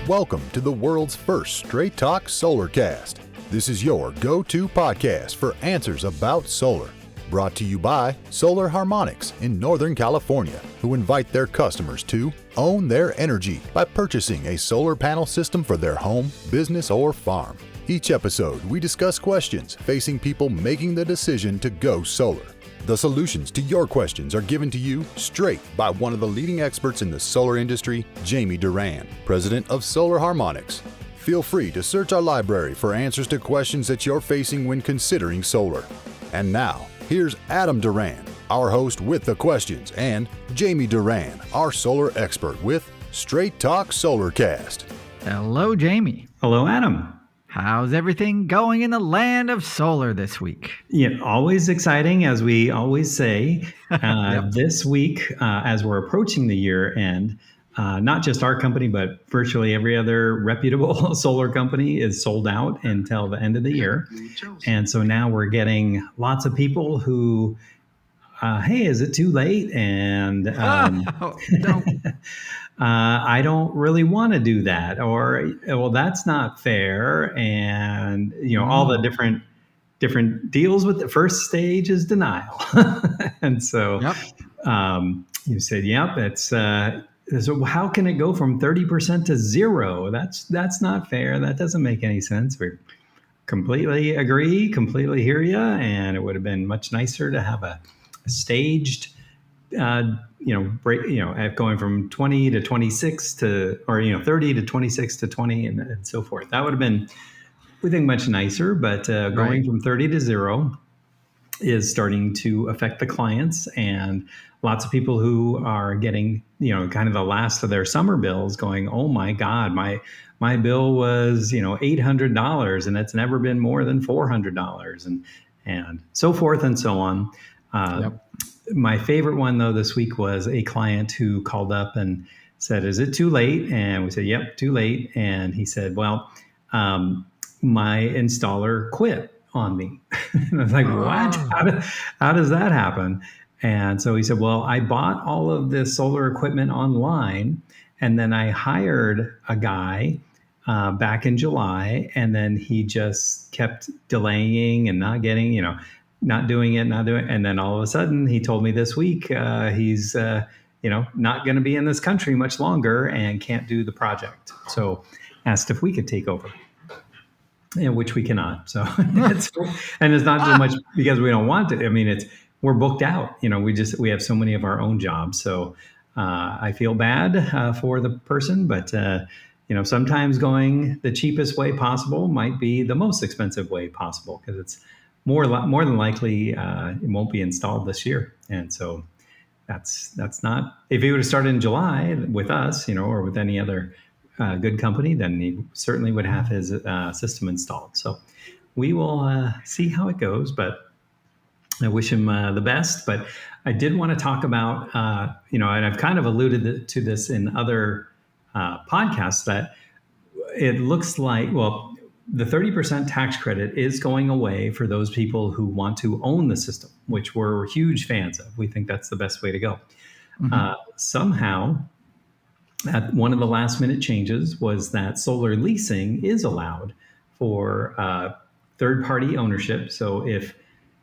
Welcome to the world's first straight talk solarcast. This is your go-to podcast for answers about solar. Brought to you by Solar Harmonics in Northern California, who invite their customers to own their energy by purchasing a solar panel system for their home, business, or farm. Each episode, we discuss questions facing people making the decision to go solar. The solutions to your questions are given to you straight by one of the leading experts in the solar industry, Jamie Duran, president of Solar Harmonics. Feel free to search our library for answers to questions that you're facing when considering solar. And now, here's Adam Duran, our host with the questions, and Jamie Duran, our solar expert with Straight Talk Solarcast. Hello, Jamie. Hello, Adam. How's everything going in the land of solar this week? Yeah, always exciting, as we always say. Yep. This week, as we're approaching the year end, not just our company, but virtually every other reputable solar company is sold out until the end of the year. And so now we're getting lots of people who, hey, is it too late? And Don't. I don't really want to do that, or, well, that's not fair. And, all the different deals with the first stage is denial. And so you said, yep, it's, so how can it go from 30% to zero? That's not fair. That doesn't make any sense. We completely agree, completely hear you. And it would have been much nicer to have a staged, break, going from 20 to 26 to, or, 30 to 26 to 20 and so forth. That would have been, we think, much nicer, but going from 30 to zero is starting to affect the clients, and lots of people who are getting, kind of the last of their summer bills going, oh my God, my bill was, $800 and it's never been more than $400 and so forth and so on. My favorite one, though, this week was a client who called up and said, is it too late? And we said, yep, too late. And he said, well, my installer quit on me. And I was like, what? How does that happen? And so he said, well, I bought all of this solar equipment online, and then I hired a guy back in July, and then he just kept delaying and not getting, not doing it. And then all of a sudden he told me this week he's, not going to be in this country much longer and can't do the project. So asked if we could take over, which we cannot. So it's not so much because we don't want to. I mean, we're booked out. We have so many of our own jobs. So I feel bad for the person, but sometimes going the cheapest way possible might be the most expensive way possible, because it's more than likely it won't be installed this year. And so that's not, if he would have started in July with us, or with any other good company, then he certainly would have his system installed. So we will see how it goes, but I wish him the best. But I did want to talk about, and I've kind of alluded to this in other podcasts, that it looks like, well, the 30% tax credit is going away for those people who want to own the system, which we're huge fans of. We think that's the best way to go. Mm-hmm. Somehow, one of the last minute changes was that solar leasing is allowed for third-party ownership. So if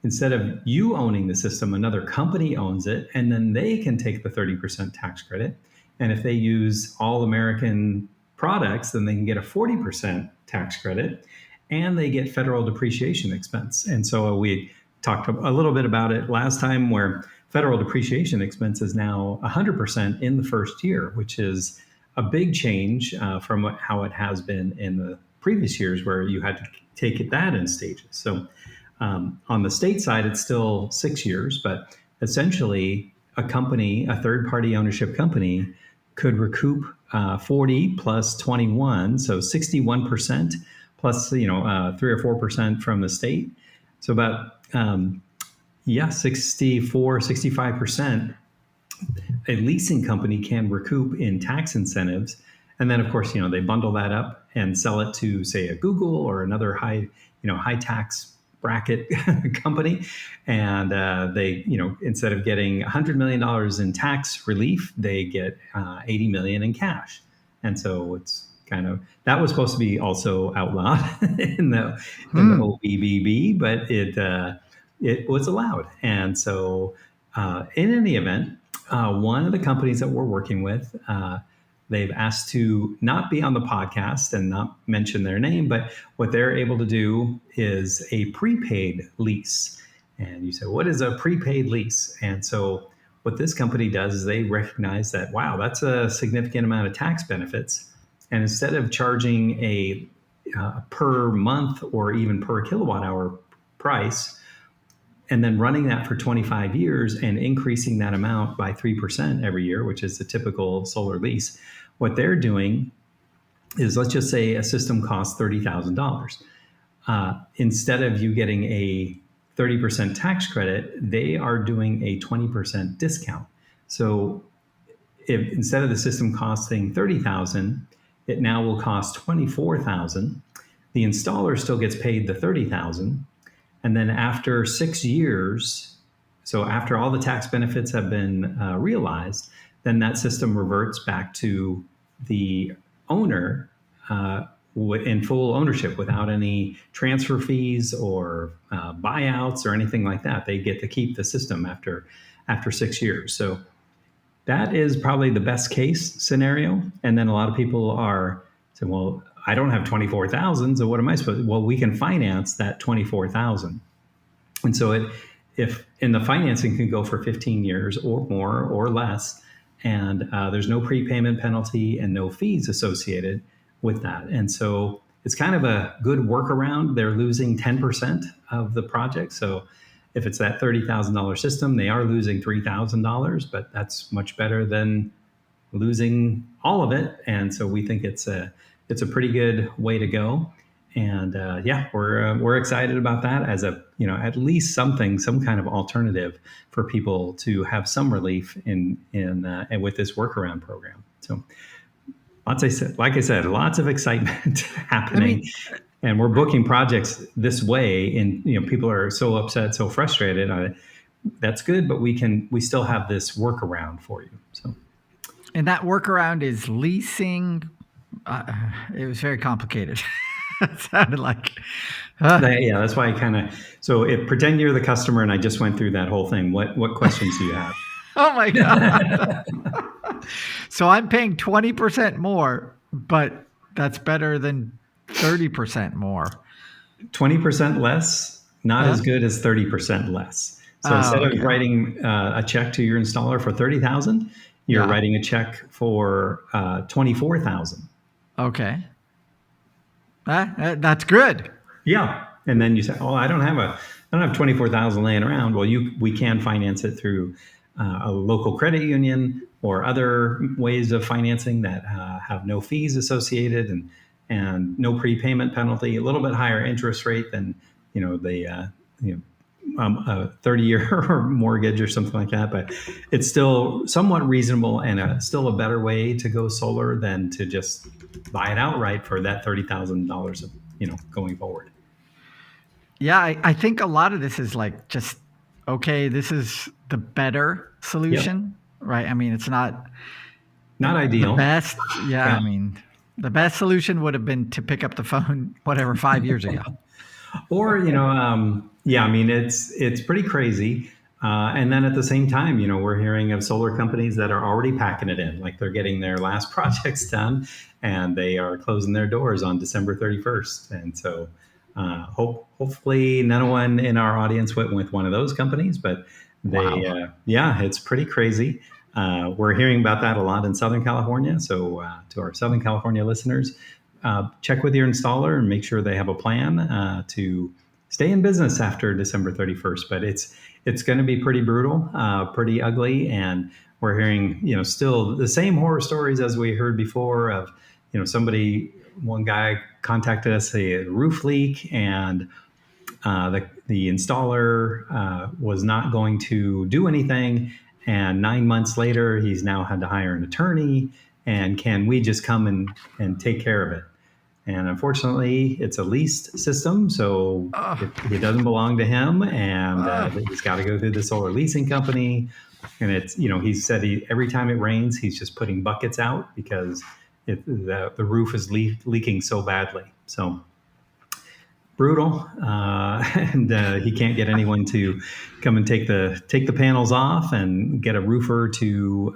instead of you owning the system, another company owns it, and then they can take the 30% tax credit. And if they use all American products, then they can get a 40% tax credit, and they get federal depreciation expense. And so we talked a little bit about it last time, where federal depreciation expense is now 100% in the first year, which is a big change from how it has been in the previous years, where you had to take that in stages. So on the state side, it's still 6 years, but essentially a third-party ownership company could recoup 40 plus 21, so 61% plus 3 or 4% from the state. So about 65% a leasing company can recoup in tax incentives. And then, of course, they bundle that up and sell it to, say, a Google or another high tax bracket company. And they, instead of getting $100 million in tax relief, they get $80 million in cash. And so it's kind of, that was supposed to be also outlawed in the OBBB, but it was allowed. And so in any event, one of the companies that we're working with, they've asked to not be on the podcast and not mention their name, but what they're able to do is a prepaid lease. And you say, what is a prepaid lease? And so what this company does is they recognize that, wow, that's a significant amount of tax benefits. And instead of charging a per month or even per kilowatt hour price, and then running that for 25 years and increasing that amount by 3% every year, which is the typical solar lease, what they're doing is, let's just say a system costs $30,000. Instead of you getting a 30% tax credit, they are doing a 20% discount. So if instead of the system costing $30,000, it now will cost $24,000. The installer still gets paid the $30,000. And then after 6 years, so after all the tax benefits have been realized, then that system reverts back to the owner in full ownership without any transfer fees or buyouts or anything like that. They get to keep the system after 6 years. So that is probably the best case scenario. And then a lot of people are saying, well, I don't have 24,000, so what am I supposed to? Well, we can finance that 24,000. And so if in the financing can go for 15 years or more or less, and there's no prepayment penalty and no fees associated with that. And so it's kind of a good workaround. They're losing 10% of the project. So if it's that $30,000 system, they are losing $3,000, but that's much better than losing all of it. And so we think it's a pretty good way to go. And we're excited about that as at least some kind of alternative for people to have some relief in with this workaround program. So like I said, lots of excitement happening. And we're booking projects this way, and people are so upset, so frustrated. That's good, but we still have this workaround for you. So, and that workaround is leasing. It was very complicated. It sounded like. Yeah, that's why I kind of. So, pretend you're the customer, and I just went through that whole thing. What questions do you have? Oh my God! So I'm paying 20% more, but that's better than 30% more. 20% less, not as good as 30% less. So instead of writing a check to your installer for $30,000, you're writing a check for $24,000. Okay. That's good. Yeah. And then you say, oh, I don't have $24,000 laying around. Well, we can finance it through a local credit union or other ways of financing that have no fees associated and no prepayment penalty, a little bit higher interest rate than a 30-year mortgage or something like that. But it's still somewhat reasonable and still a better way to go solar than to just buy it outright for that $30,000, going forward. Yeah, I think a lot of this is like just, okay, this is the better solution, right? I mean, it's not ideal. The best. Yeah, I mean, the best solution would have been to pick up the phone, 5 years ago. Or, it's pretty crazy. And then at the same time, we're hearing of solar companies that are already packing it in, like they're getting their last projects done and they are closing their doors on December 31st. And so hopefully no one in our audience went with one of those companies, but it's pretty crazy. We're hearing about that a lot in Southern California. So to our Southern California listeners, check with your installer and make sure they have a plan to stay in business after December 31st. But it's going to be pretty brutal, pretty ugly. And we're hearing, still the same horror stories as we heard before of, one guy contacted us, a roof leak, and the installer was not going to do anything. And 9 months later, he's now had to hire an attorney. And can we just come and take care of it? And unfortunately, it's a leased system, so it doesn't belong to him. And he's got to go through the solar leasing company. And it's, he said every time it rains, he's just putting buckets out because, the roof is leaking so badly. So brutal, and he can't get anyone to come and take the panels off and get a roofer to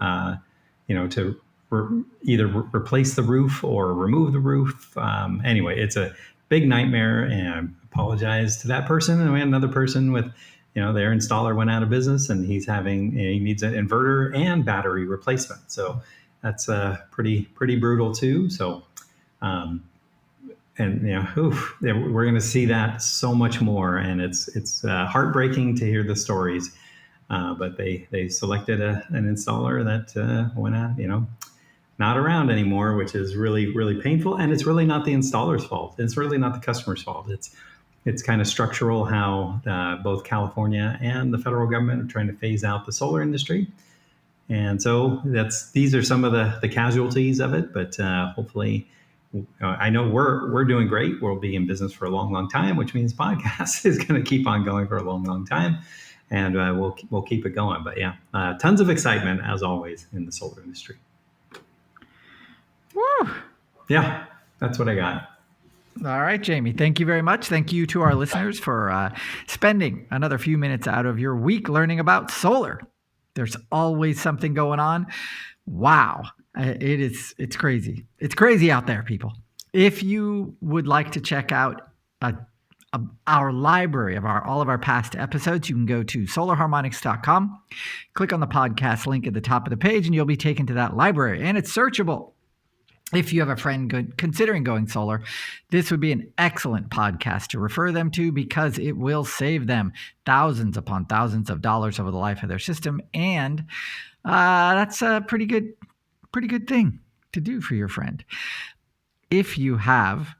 either replace the roof or remove the roof. Anyway, it's a big nightmare, and I apologize to that person. And we had another person with, their installer went out of business, and he needs an inverter and battery replacement. So that's pretty brutal too. So, we're going to see that so much more, and it's heartbreaking to hear the stories. But they selected an installer that went out, not around anymore, which is really, really painful. And it's really not the installer's fault. It's really not the customer's fault. It's kind of structural how both California and the federal government are trying to phase out the solar industry. And so these are some of the casualties of it. But hopefully, I know we're doing great. We'll be in business for a long, long time, which means podcast is going to keep on going for a long, long time. And we'll keep it going. But yeah, tons of excitement, as always, in the solar industry. Woo! Yeah, that's what I got. All right, Jamie, thank you very much. Thank you to our listeners for spending another few minutes out of your week learning about solar. There's always something going on. Wow. It's crazy. It's crazy out there, people. If you would like to check out our library of all of our past episodes, you can go to solarharmonics.com, click on the podcast link at the top of the page, and you'll be taken to that library, and it's searchable. If you have a friend considering going solar, this would be an excellent podcast to refer them to, because it will save them thousands upon thousands of dollars over the life of their system. And that's a pretty good thing to do for your friend. If you have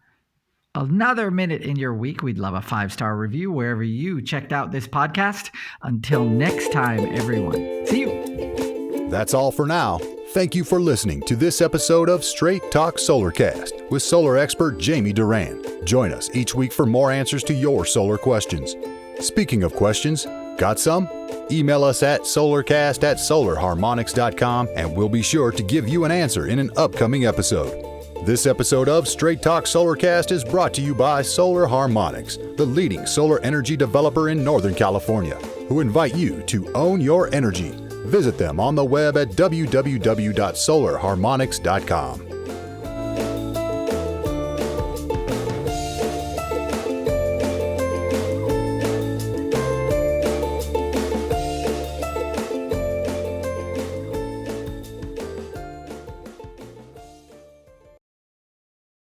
another minute in your week, we'd love a 5-star review wherever you checked out this podcast. Until next time, everyone. See you. That's all for now. Thank you for listening to this episode of Straight Talk Solarcast with solar expert Jamie Duran. Join us each week for more answers to your solar questions. Speaking of questions, got some? Email us at solarcast@solarharmonics.com, and we'll be sure to give you an answer in an upcoming episode. This episode of Straight Talk Solarcast is brought to you by Solar Harmonics, the leading solar energy developer in Northern California, who invite you to own your energy. Visit them on the web at www.solarharmonics.com.